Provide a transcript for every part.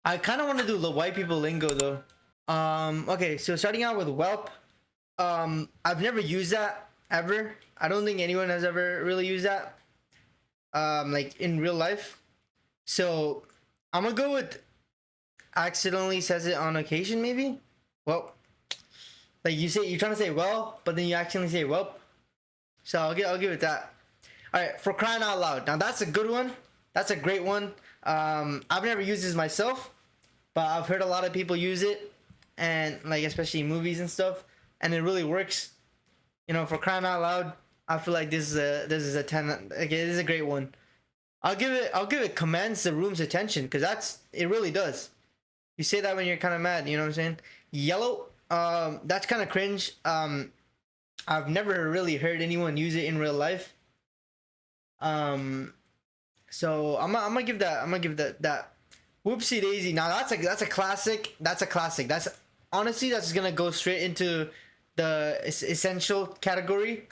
I kind of want to do the white people lingo though. Okay, so starting out with whelp. I've never used that ever. I don't think anyone has ever really used that. Like in real life. So I'm gonna go with accidentally says it on occasion, maybe. Well, like you're trying to say well, but then you accidentally say whelp. So I'll give it that. All right, for crying out loud. Now that's a good one. That's a great one. I've never used this myself, but I've heard a lot of people use it, and like especially in movies and stuff, and it really works. You know, for crying out loud, I feel like this is a 10. Okay, this is a great one. I'll give it commands the room's attention because it really does. You say that when you're kind of mad. You know what I'm saying? Yellow. That's kind of cringe. I've never really heard anyone use it in real life. So I'm gonna give that. Whoopsie daisy. Now that's a classic. That's a classic. That's honestly that's gonna go straight into the essential category.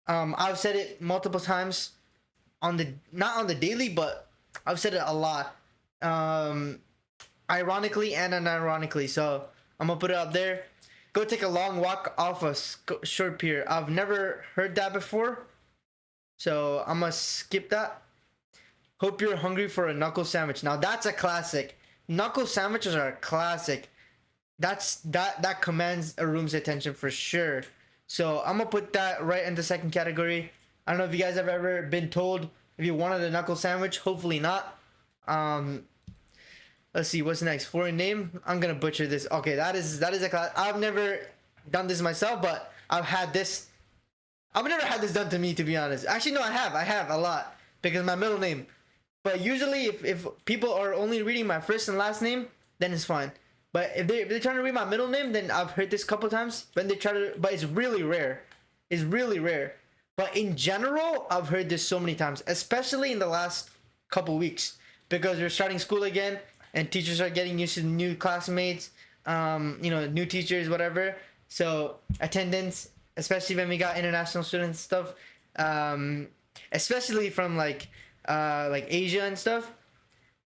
I've said it multiple times on the not on the daily, but I've said it a lot. Ironically and unironically. So I'm gonna put it up there. Go take a long walk off a short pier. I've never heard that before, so I'm gonna skip that. Hope you're hungry for a knuckle sandwich. Now that's a classic. Knuckle sandwiches are a classic. That commands a room's attention for sure. So I'm gonna put that right in the second category. I don't know if you guys have ever been told if you wanted a knuckle sandwich. Hopefully not. Let's see what's next. Foreign name. I'm gonna butcher this. Okay, that is a class. I've never done this myself, but I've had this. I've never had this done to me, to be honest. Actually, no, I have a lot because my middle name. But usually, if people are only reading my first and last name, then it's fine. But if they're trying to read my middle name, then I've heard this a couple times. When they try to, but it's really rare. It's really rare. But in general, I've heard this so many times, especially in the last couple weeks, because we're starting school again, and teachers are getting used to new classmates, new teachers, whatever. So attendance, especially when we got international students and stuff, especially from like Asia and stuff.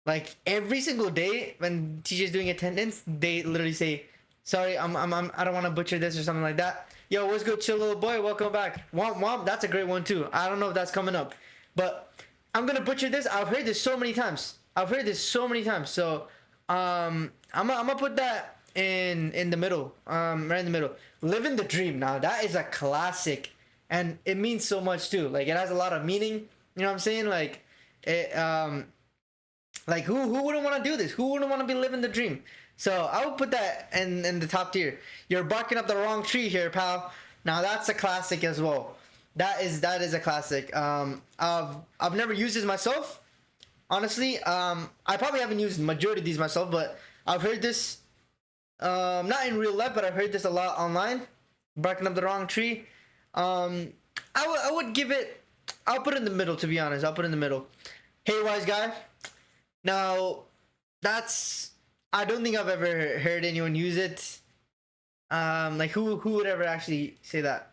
Like every single day when teachers doing attendance, they literally say, "Sorry, I don't want to butcher this" or something like that. Yo, what's good, chill little boy? Welcome back. Womp womp. That's a great one too. I don't know if that's coming up, but I'm gonna butcher this. I've heard this so many times. So I'm gonna put that in the middle. Right in the middle. Living the dream. Now that is a classic, and it means so much too. Like it has a lot of meaning. You know what I'm saying? Like it like who wouldn't want to do this? Who wouldn't want to be living the dream? So I would put that in the top tier. You're barking up the wrong tree here, pal. Now that's a classic as well. That is a classic. I've never used this myself. Honestly, I probably haven't used majority of these myself, but I've heard this not in real life, but I've heard this a lot online. Barking up the wrong tree. I would give it. I'll put it in the middle, to be honest. I'll put it in the middle. Hey, wise guy. Now, I don't think I've ever heard anyone use it. Like who would ever actually say that?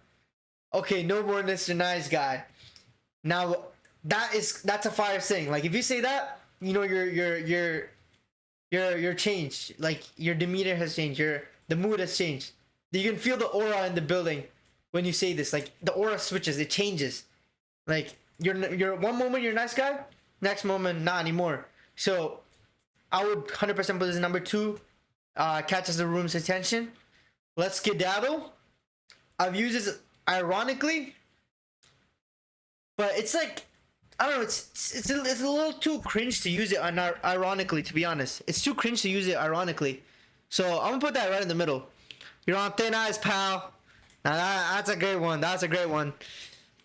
Okay, no more Mr. Nice Guy. Now, that's a fire saying. Like if you say that, you know you're changed. Like your demeanor has changed. The mood has changed. You can feel the aura in the building when you say this. Like the aura switches. It changes. Like you're one moment you're a nice guy, next moment not anymore. So I would 100% put this number 2. Catches the room's attention. Let's skedaddle. I've used this ironically, but it's like I don't know. It's a little too cringe to use it ironically. To be honest, it's too cringe to use it ironically. So I'm gonna put that right in the middle. You're on thin ice, pal. Now that's a great one. That's a great one.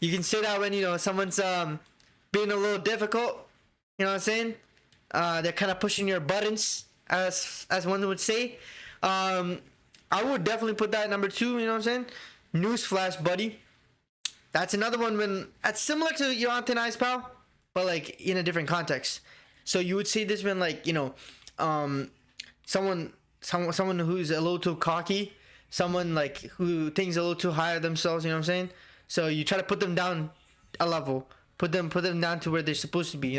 You can say that when someone's being a little difficult. You know what I'm saying? They're kind of pushing your buttons, as one would say. I would definitely put that at number 2. You know what I'm saying? Newsflash, buddy. That's another one that's similar to your on thin ice, pal, but like in a different context. So you would say this when like someone who's a little too cocky, someone like who thinks a little too high of themselves. You know what I'm saying? So you try to put them down a level, put them down to where they're supposed to be.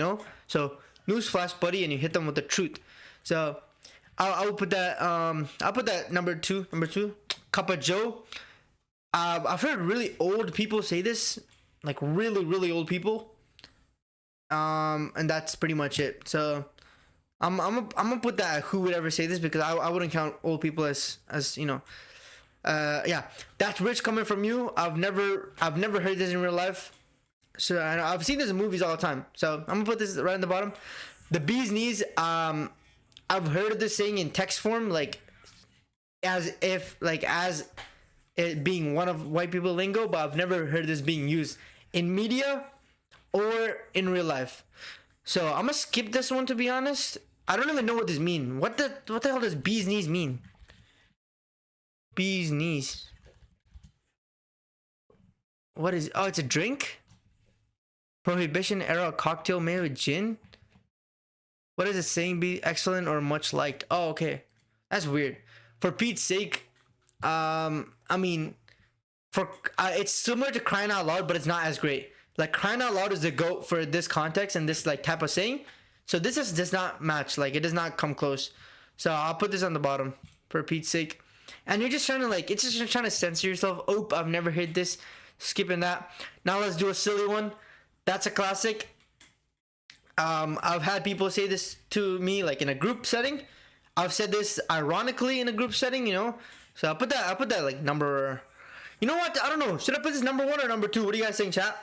So newsflash, buddy, and you hit them with the truth. So I'll put that. I'll put that number two. Number two, Cup of Joe. I've heard really old people say this, like really really old people. And that's pretty much it. So I'm gonna put that. Who would ever say this? Because I wouldn't count old people as you know. Yeah, that's rich coming from you. I've never heard this in real life. So I've seen this in movies all the time. So I'm gonna put this right in the bottom. The bee's knees. I've heard of this saying in text form, like as it being one of white people lingo, but I've never heard this being used in media or in real life. So I'm gonna skip this one, to be honest. I don't even know what this means. What the hell does bee's knees mean? Bee's knees. What is? Oh, it's a drink. Prohibition era cocktail made with gin. What is it saying? Be excellent or much liked? Oh, okay, that's weird. For Pete's sake, I mean, it's similar to crying out loud, but it's not as great. Like crying out loud is the goat for this context and this like type of saying. So this does not match. Like it does not come close. So I'll put this on the bottom for Pete's sake. And you're just trying to like, it's just trying to censor yourself. Oh, I've never heard this. Skipping that. Now let's do a silly one. That's a classic. I've had people say this to me like in a group setting. I've said this ironically in a group setting, you know. So I'll put that like number. You know what? I don't know. Should I put this number 1 or number 2? What do you guys think, chat?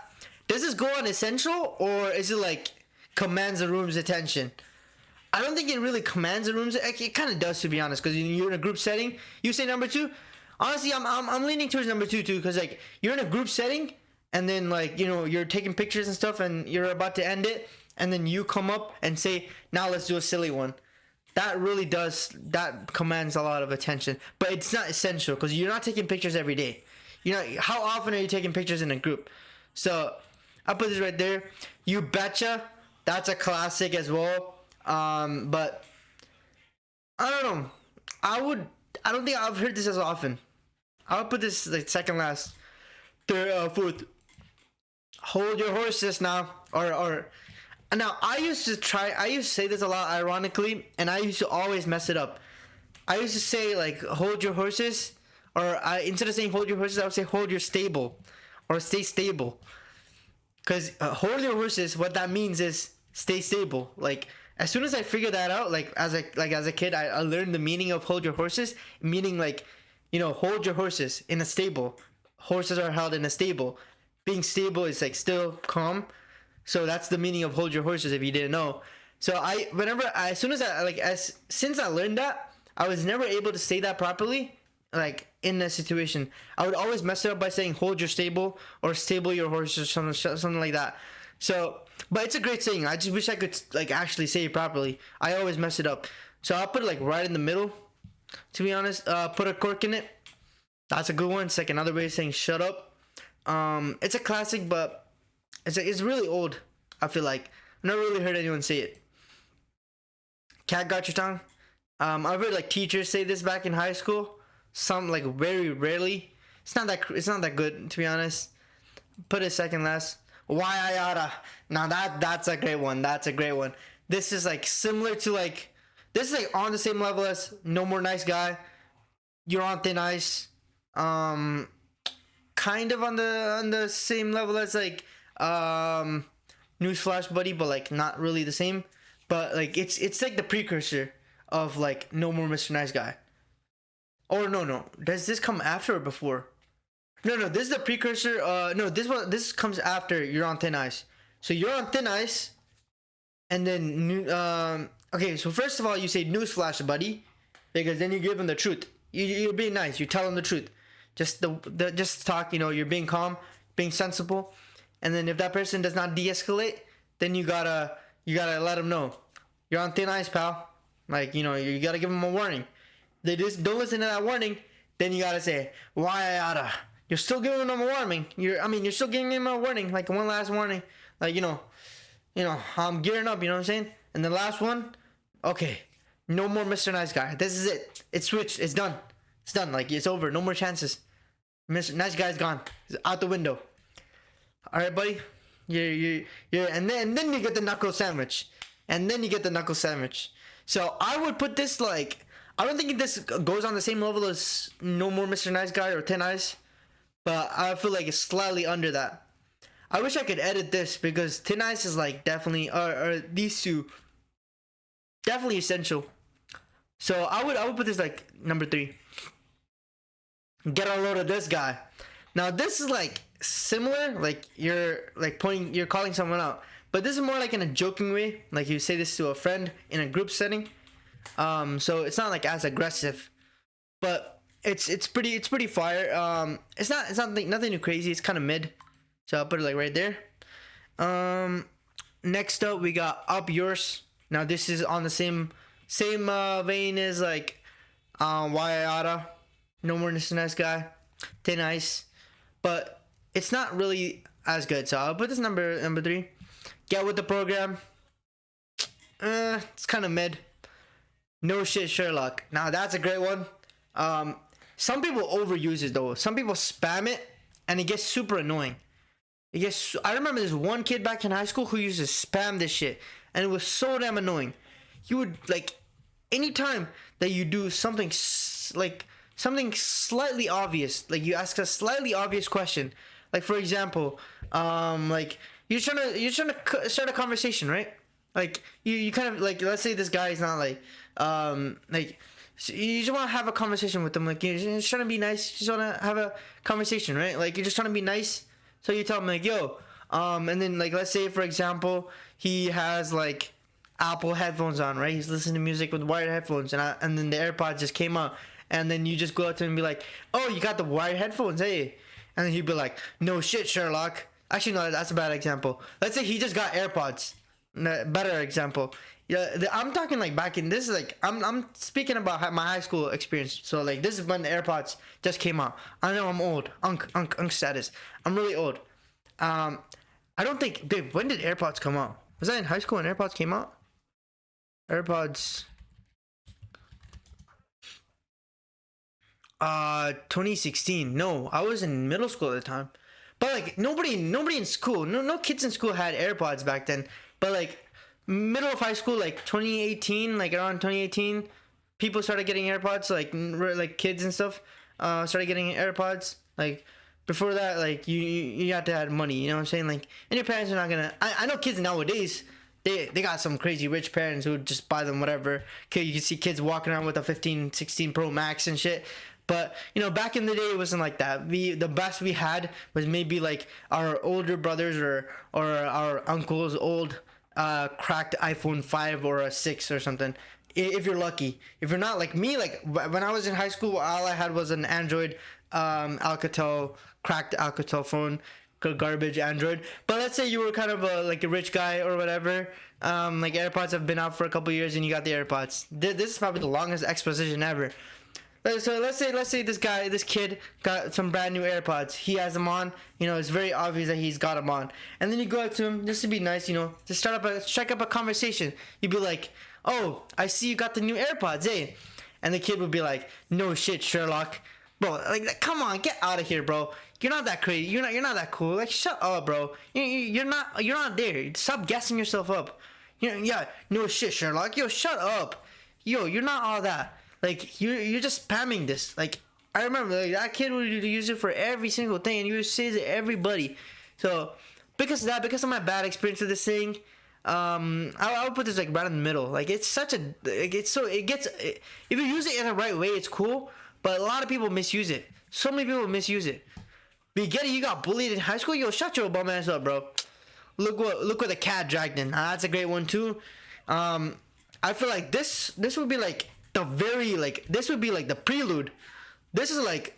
Does this go on essential or is it like commands the room's attention? I don't think it really commands the room's. It kind of does, to be honest, because you're in a group setting. You say number 2. Honestly, I'm leaning towards number 2 too, because like you're in a group setting and then like you know you're taking pictures and stuff and you're about to end it and then you come up and say now let's do a silly one. That really that commands a lot of attention, but it's not essential because you're not taking pictures every day. You know, how often are you taking pictures in a group? So I'll put this right there. You betcha. That's a classic as well. But I don't know. I don't think I've heard this as often. I'll put this like second last. Third, fourth. Hold your horses now. Or now I used to say this a lot ironically, and I used to always mess it up. I used to say like hold your horses, or instead of saying hold your horses, I would say hold your stable, or stay stable. Cause hold your horses, what that means is stay stable. Like as soon as I figured that out, like as a kid, I learned the meaning of hold your horses, meaning like, you know, hold your horses in a stable. Horses are held in a stable. Being stable is like still calm. So that's the meaning of hold your horses if you didn't know. So since I learned that, I was never able to say that properly. Like in that situation, I would always mess it up by saying hold your stable or stable your horse or something like that. So, but it's a great saying. I just wish I could like actually say it properly. I always mess it up. So I'll put it like right in the middle. To be honest, put a cork in it. That's a good one. It's like another way of saying shut up. It's a classic, but it's really old. I feel like I've never really heard anyone say it. Cat got your tongue. I've heard like teachers say this back in high school. Some like very rarely. It's not that good, to be honest. Put it second last. Why I oughta. Now that's a great one. That's a great one. This is like similar to like this is like on the same level as no more nice guy. You're on thin ice. Kind of on the same level as like newsflash buddy, but like not really the same. But like it's like the precursor of like no more Mr. Nice Guy. Or no. Does this come after or before? No. This is the precursor. No, this comes after You're on Thin Ice. So you're on thin ice, and then okay. So first of all, you say newsflash, buddy, because then you give him the truth. You're being nice. You tell him the truth. Just just talk. You know, you're being calm, being sensible, and then if that person does not de-escalate, then you gotta let him know you're on thin ice, pal. Like you know, you gotta give him a warning. They just don't listen to that warning. Then you gotta say, why I oughta. You're still giving them a warning. You're still giving him a warning, like one last warning. Like you know, I'm gearing up. You know what I'm saying? And the last one, okay, no more Mr. Nice Guy. This is it. It's switched. It's done. It's done. Like it's over. No more chances. Mr. Nice Guy's gone. He's out the window. All right, buddy. And then you get the knuckle sandwich. So I would put this like I don't think this goes on the same level as No More Mr. Nice Guy or Tin Eyes, but I feel like it's slightly under that. I wish I could edit this because Tin Eyes is like definitely, or these two, definitely essential. So I would put this like number 3. Get a load of this guy. Now this is like similar, like you're calling someone out, but this is more like in a joking way, like you say this to a friend in a group setting. So it's not like as aggressive, but it's pretty fire. It's not nothing too crazy. It's kind of mid, so I'll put it like right there. Next up we got Up Yours. Now this is on the same vein as like Waiata, No More Mr. Nice Guy, Thin Ice, but it's not really as good. So I'll put this number 3. Get With The Program. It's kind of mid. No Shit Sherlock. Now that's a great one. Some people overuse it though. Some people spam it and it gets super annoying. I remember this one kid back in high school who used to spam this shit and it was so damn annoying. You would like, anytime that you do something something slightly obvious, like you ask a slightly obvious question, like for example, like you're trying to start a conversation, right? Like you kind of like, let's say this guy is not like you just want to have a conversation with them, like you're just trying to be nice, you just want to have a conversation, right? Like you're just trying to be nice, so you tell him like, yo, and then like let's say for example he has like Apple headphones on, right? He's listening to music with wired headphones, and then the AirPods just came out, and then you just go up to him and be like, oh, you got the wired headphones, hey? And then he'd be like, no shit, Sherlock. Actually, no, that's a bad example. Let's say he just got AirPods. Better example. Yeah, I'm talking like back in, this is like, I'm speaking about my high school experience. So like this is when the AirPods just came out. I know I'm old. Unk status. I'm really old. I don't think, dude, when did AirPods come out? Was that in high school when AirPods came out? AirPods 2016. No, I was in middle school at the time. But like nobody in school, no kids in school had AirPods back then. But like middle of high school, like 2018, like around 2018, people started getting AirPods, like kids and stuff started getting AirPods. Like before that, like you had to have money, you know what I'm saying? Like, and your parents are not gonna, I know kids nowadays, they got some crazy rich parents who would just buy them whatever. Okay, you can see kids walking around with a 15, 16 Pro Max and shit. But you know, back in the day, it wasn't like that. The best we had was maybe like our older brothers or our uncles' old cracked iPhone 5 or a 6 or something. If you're lucky. If you're not like me, like when I was in high school, all I had was an Android Alcatel, cracked Alcatel phone, garbage Android. But let's say you were kind of like a rich guy or whatever. Like AirPods have been out for a couple years and you got the AirPods. This is probably the longest exposition ever. So let's say this kid got some brand new AirPods. He has them on. You know, it's very obvious that he's got them on. And then you go up to him just to be nice. You know, to strike up a conversation. You'd be like, "Oh, I see you got the new AirPods, eh?" And the kid would be like, "No shit, Sherlock, bro. Like, come on, get out of here, bro. You're not that crazy. You're not that cool. Like, shut up, bro. You're not there. Stop gassing yourself up. Yeah, no shit, Sherlock. Yo, shut up. Yo, you're not all that." Like you're just spamming this. Like I remember like, that kid would use it for every single thing, and you would say it to everybody. So because of my bad experience with this thing, I would put this like right in the middle. Like it's such a, if you use it in the right way, it's cool. But a lot of people misuse it. So many people misuse it. But you got bullied in high school. Yo, shut your bum ass up, bro. Look what the cat dragged in. That's a great one too. I feel like this would be like. This would be like the prelude. This is like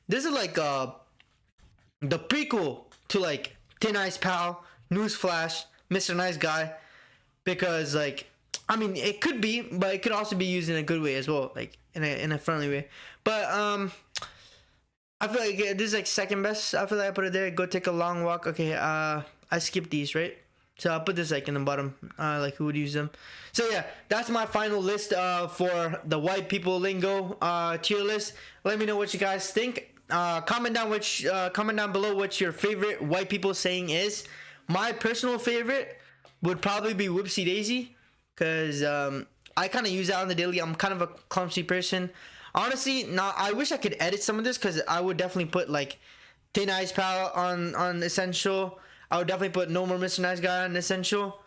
the prequel to like Thin Ice Pal, Newsflash, Mr. Nice Guy, because like I mean it could be, but it could also be used in a good way as well, like in a friendly way. But I feel like this is like second best. I feel like I put it there. Go take a long walk. Okay, I skipped these, right? So I'll put this like in the bottom, like who would use them. So yeah, that's my final list for the white people lingo tier list. Let me know what you guys think. Comment down below what your favorite white people saying is. My personal favorite would probably be Whoopsie Daisy, because I kind of use that on the daily. I'm kind of a clumsy person. Honestly, now I wish I could edit some of this because I would definitely put like Thin Ice Pal on essential. I would definitely put No More Mr. Nice Guy on essential.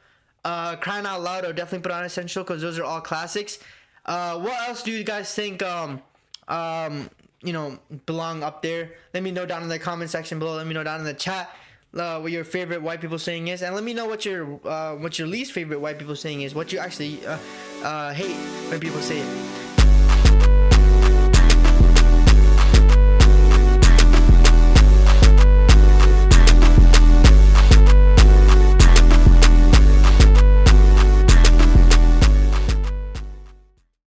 Crying Out Loud I would definitely put on essential because those are all classics. What else do you guys think you know, belong up there? Let me know down in the comment section below. Let me know down in the chat what your favorite white people saying is, and let me know what your least favorite white people saying is. What you actually hate when people say it.